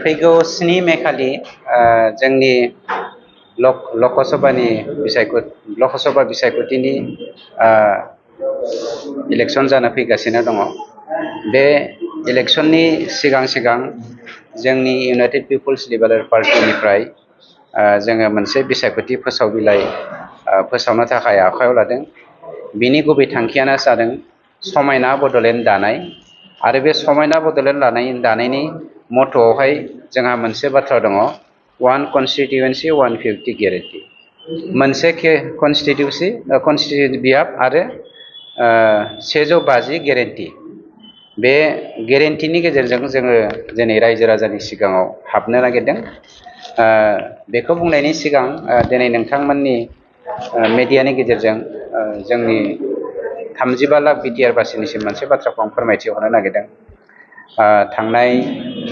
फैगौ 7 मे खालि जोंनि लकसभा बिसायख'थिनि इलेक्शन जानो फैगासिनो दङ। बे इलेक्शननि सिगां जोंनि इउनाइटेड पिपल्स लिबारेल पार्टिनिफ्राय जोङो मोनसे बिसायख'थि फोसाव बिलाइ फोसावनो थाखाय आखायाव लादों। बिनि गुबै थांखियानो जादों समायना बड'लेण्ड दानाय। आरो बे समायना बड'लेण्ड दानायनि मट'आवहाय जोंहा मोनसे बाथ्रा दङ, 1 कन्स्टिटिउन्सि 150 गेरेन्टि। मोनसे कन्स्टिटिउन्सि बियाब आरो 150 गेरेन्टि। बे गेरेन्टिनि गेजेरजों जोङो दिनै रायजो राजानि सिगाङाव हाबनो नागिरदों। बेखौ बुंनायनि सिगां दिनै नोंथांमोननि मेडियानि गेजेरजों जोंनि 35 लाख बिटिआर बासिनिसिम मोनसे बाथ्राखौ आं फोरमायथि हरनो नागिरदों। थांनाय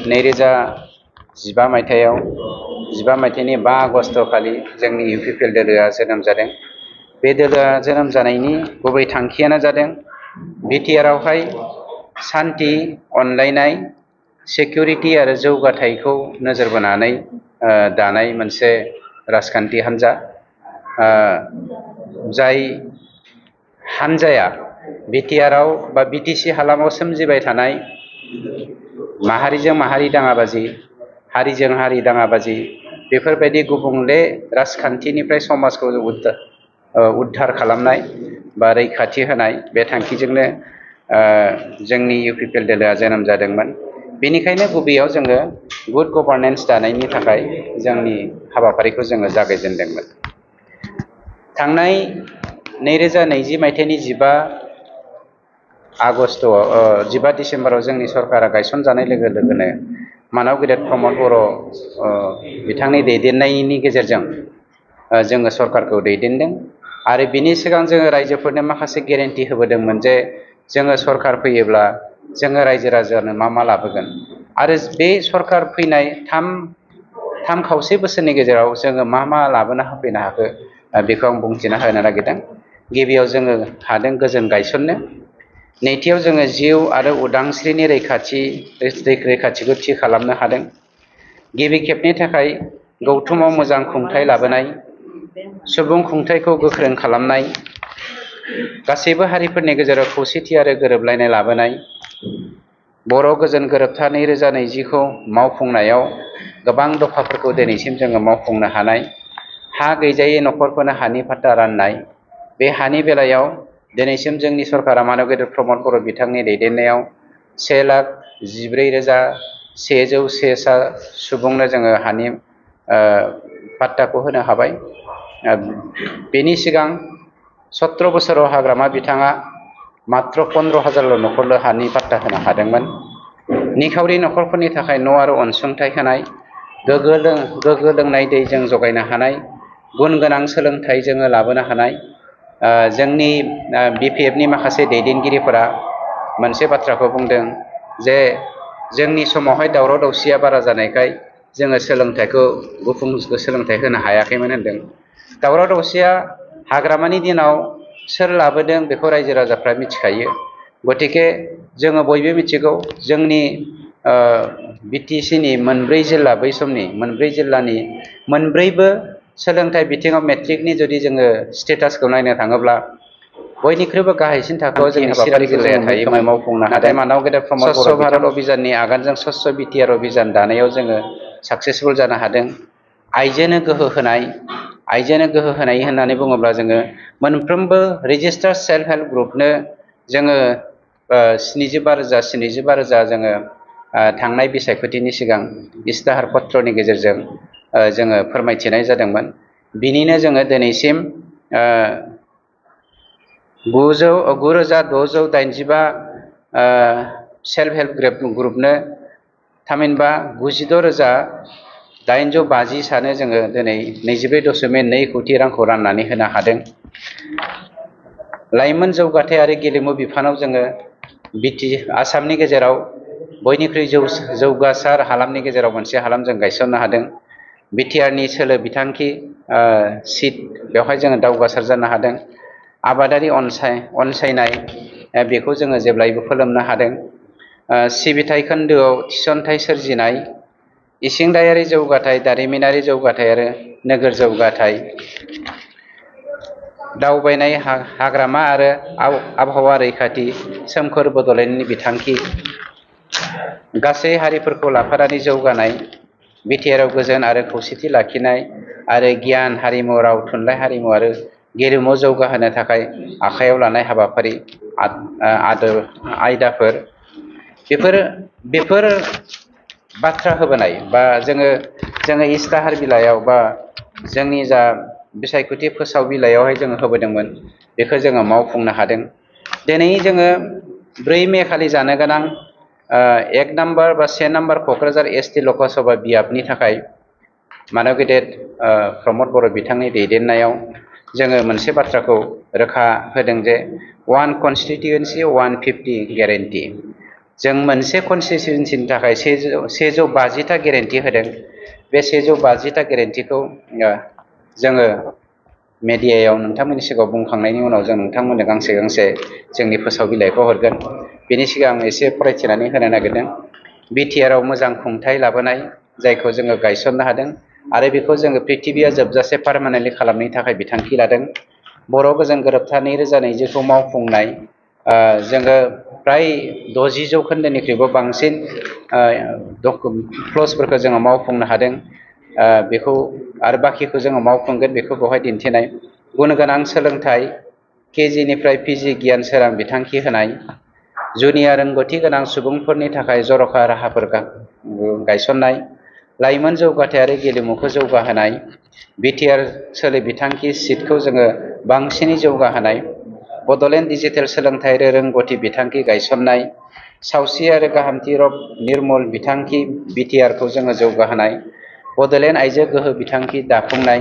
2015 मायथाइयाव 15 मायथाइनि 5 आगस्ट खालि जोंनि इउपिपिएल दोलोआ जोनोम जादों। बे दोलोआ जोनोम जानायनि गुबै थांखियानो जादों बिटिआरआवहाय सान्थि, अनलायनाय, सिकिउरिटि आरो जौगाथायखौ नोजोर बोनानै दानाय मोनसे राजखान्थि हान्जा। जाय हान्जाया बिटिआरआव बा बिटिसि हालामाव सोमजिबाय थानाय माहारिजों माहारि दाङाबाजि, हारिजों हारि दाङाबाजि, बेफोरबायदि गुबुंले राजखान्थिनिफ्राय समाजखौ उद्धार खालामनाय बा रैखाथि होनाय, बे थांखिजोंनो जोंनि इउपिपिएल दोलोआ जोनोम जादोंमोन। बेनिखायनो गुबैयाव जोङो गुड गभार्नेन्स दानायनि थाखाय जोंनि हाबाफारिखौ जोङो जागायजेनदोंमोन। थांनाय 2020 मायथाइनि 15 डिसेम्बराव जोंनि सरकारा गायसनजानाय लोगो लोगोनो मानाव गेदेर प्रमद बर' बिथांनि दैदेननायनि गेजेरजों जोङो सरकारखौ दैदेनदों। आरो बिनि सिगां जोङो रायजोफोरनो माखासे गेरेन्टि होबोदोंमोन जे जोङो सरकार फैयोब्ला जोङो रायजो राजानो मा लाबोगोन। आरो बे सरकार फैनाय 3.5 बोसोरनि गेजेराव जोङो मा लाबोना होफैनो हाखो, बेखौ आं बुंथिना होनो नागिरदों। गिबियाव जोङो हादों गोजोन गायसननो। नैथियाव जोङो जिउ आरो उदांस्रिनि रैखाथिखौ थि खालामनो हादों। गिबि खेबनि थाखाय गौथुमाव मोजां खुंथाय लाबोनाय, सुबुं खुंथायखौ गोख्रों खालामनाय, गासैबो हारिफोरनि गेजेराव खौसेथि आरो गोरोबलायनाय लाबोनाय, बर' गोजोन गोरोबथा 2020खौ मावफुंनायाव गोबां दफाफोरखौ दिनैसिम जोङो मावफुंनो हानाय, हा गैजायै न'खरफोरनो हानि फाट्टा राननाय। बे हानि बेलायाव दिनैसिम जोंनि सरकारा मानब गेदेर प्रमद बर' बिथांनि दैदेननायाव 1,14,101 सुबुंनो जोङो हानि पाट्टाखौ होनो हाबाय। बेनि सिगां 17 बोसोराव हाग्रामा बिथाङा मात्र 15,000 न'खरल' हानि पाट्टा होनो हादोंमोन। निखावरि न'खरफोरनि थाखाय न' आरो अनसुंथाइ होनाय, गोग्गो लोंनाय दै जों जगायनो हानाय, गुन गोनां सोलोंथाइ जोङो लाबोनो हानाय। जोंनि बिपिएफनि माखासे दैदेनगिरिफोरा मोनसे बाथ्राखौ बुंदों जे जोंनि समावहाय दावराव दावसिया बारा जानायखाय जोङो सोलोंथाइखौ गुफुं सोलोंथाइ होनो हायाखैमोन होनदों। दावराव दावसिया हाग्रामानि दिनाव सोर लाबोदों बेखौ रायजो राजाफ्रा मिथिखायो। गतिके जोङो बयबो मिथिगौ जोंनि बिटिसिनि 4 जिल्ला, बै समनि 4 जिल्लानि मोनब्रैबो सोलोंथाइ बिथिङाव मेट्रिकनि जुदि जोङो स्टेटासखौ नायनो थाङोब्ला बयनिख्रुइबो गाहायसिन थाखोआव जोंनि चिरां जिल्लाया थायोमोन। मावफुंनो हादों। मानाव गेदेर प्रमद बर' भारत अभियाननि आगानजों स्वच्छ बिटिआर अभियान दानायाव जोङो साक्सेसफुल जानो हादों। आइजोनो गोहो होनाय होननानै बुङोब्ला जोङो मोनफ्रोमबो रेजिस्टार्ड सेल्फ हेल्प ग्रुपनो जोङो 75,000 जोङो थांनाय बिसायख'थिनि सिगां इस्ताहार पत्रनि गेजेरजों जोङो फोरमायथिनाय जादोंमोन। बिनिनो जोङो दिनैसिम 9,685 सेल्फ हेल्प ग्रुपनो थामहिनबा 96,850 सानो जोङो दिनै 24.2 कौटि रांखौ राननानै होनो हादों। लाइमोन जौगाथाय आरो गेलेमु बिफानाव जोङो आसामनि गेजेराव बयनिख्रुइ जौगासार हालामनि गेजेराव मोनसे हालाम जों गायसननो हादों। बिटिआरनि सोलो बिथांखि सिट बेवहाय जोङो दावगासार जानो हादों। आबादारि अनसायनाय बेखौ जोङो जेब्लायबो फोलोमनो हादों। सिबिथाय खोन्दोआव थिसनथाइ सोरजिनाय, इसिंदायारि जौगाथाय, दारिमिनारि जौगाथाय आरो नोगोर जौगाथाय, दावबायनाय, हाग्रामा आरो आबहावा रैखाथि, सोमखोर बड'लेण्डनि बिथांखि, गासै हारिफोरखौ लाफानानै जौगानाय, बिटिआरआव गोजोन आरो खौसेथि लाखिनाय आरो गियान, हारिमु, राव, थुनलाइ, हारिमु आरो गेलेमु जौगाहोनो थाखाय आखायाव लानाय हाबाफारि आयदाफोर बेफोर बाथ्रा होबोनाय बा जोङो इस्ताहार बिलाइयाव बा जोंनि जा बिसायख'थि फोसाव बिलाइयावहाय जोङो होबोदोंमोन, बेखौ जोङो मावफुंनो हादों। दिनै जोङो 4 मे खालि जानो गोनां 1 नम्बर बा 1 नम्बर क'क्राझार एसटि लकसभा बियाबनि थाखाय मानव गेदेर प्रमद बर' बिथांनि दैदेननायाव जोङो मोनसे बाथ्राखौ रोखा होदों जे 1 कनस्टिटिउन्सि 150 गेरेन्टि। जों मोनसे कनस्टिटिउन्सिनि थाखाय 150टा गेरेन्टि होदों। बे 150टा गेरेन्टिखौ जोङो मेडियायाव नोंथांमोननि सिगाङाव बुंखांनायनि उनाव जों नोंथांमोननो गांसे गांसे जोंनि फोसाव बिलाइखौ हरगोन। बेनि सिगां आं एसे फरायथिनानै होनो नागिरदों। बिटिआरआव मोजां खुंथाय लाबोनाय, जायखौ जोङो गायसननो हादों आरो बेखौ जोङो प्रिथिबिया जोबजासे पारमानेन्टलि खालामनायनि थाखाय बिथांखि लादों। बर' गोजोन गोरोबथा 2020खौ मावफुंनाय, जोङो फ्राय 60% बांसिन क्लजफोरखौ जोङो मावफुंनो हादों। बेखौ आरो बाखिखौ जोङो मावफुंगोन, बेखौ बेवहाय दिन्थिनाय। गुन गोनां सोलोंथाइ, केजिनिफ्राय पिजि गियान सोरां बिथांखि होनाय, जुनिया रोंगौथि गोनां सुबुंफोरनि थाखाय जर'खा राहाफोर गायसननाय, लाइमोन जौगाथाय आरो गेलेमुखौ जौगाहोनाय, बिटिआर सोलो बिथांखि सिटखौ जोङो बांसिनै जौगाहोनाय, बड'लेण्ड डिजिटेल सोलोंथाइ आरो रोंगौथि बिथांखि गायसननाय, सावस्रि आरो गाहामथि रग निर्मुल बिथांखि बिटिआरखौ जोङो जौगाहोनाय, बड'लेण्ड आइजो गोहो बिथांखि दाफुंनाय,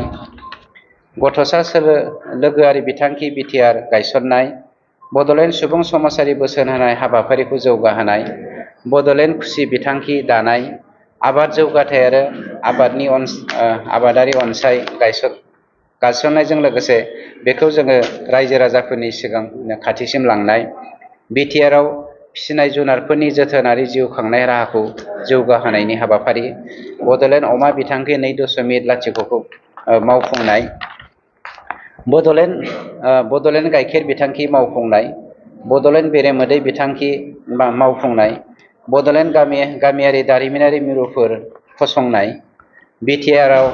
गथ'सा लोगोआरि बिथांखि बिटिआर गायसननाय, बड'लेण्ड सुबुं समाजारि बोसोन होनाय हाबाफारिखौ जौगाहोनाय, बड'लेण्ड खुसि बिथांखि दानाय, आबाद जौगाथाय आरो आबादारि गायसननायजों लोगोसे बेखौ जोङो रायजो राजाफोरनि सिगां खाथिसिम लांनाय, बिटिआरआव फिसिनाय जुनारफोरनि जोथोनारि जिउ खांनाय राहाखौ जौगाहोनायनि हाबाफारि, बड'लेण्ड अमा बिथांखि 2.0खौ मावफुंनाय, बड'लेण्ड गाइखेर बिथांखि मावफुंनाय, बड'लेण्ड बेरेमोदै बिथांखि मावफुंनाय, बड'लेण्ड गामियारि दारिमिनारि मिरुफोर फसंनाय, बिटिआरआव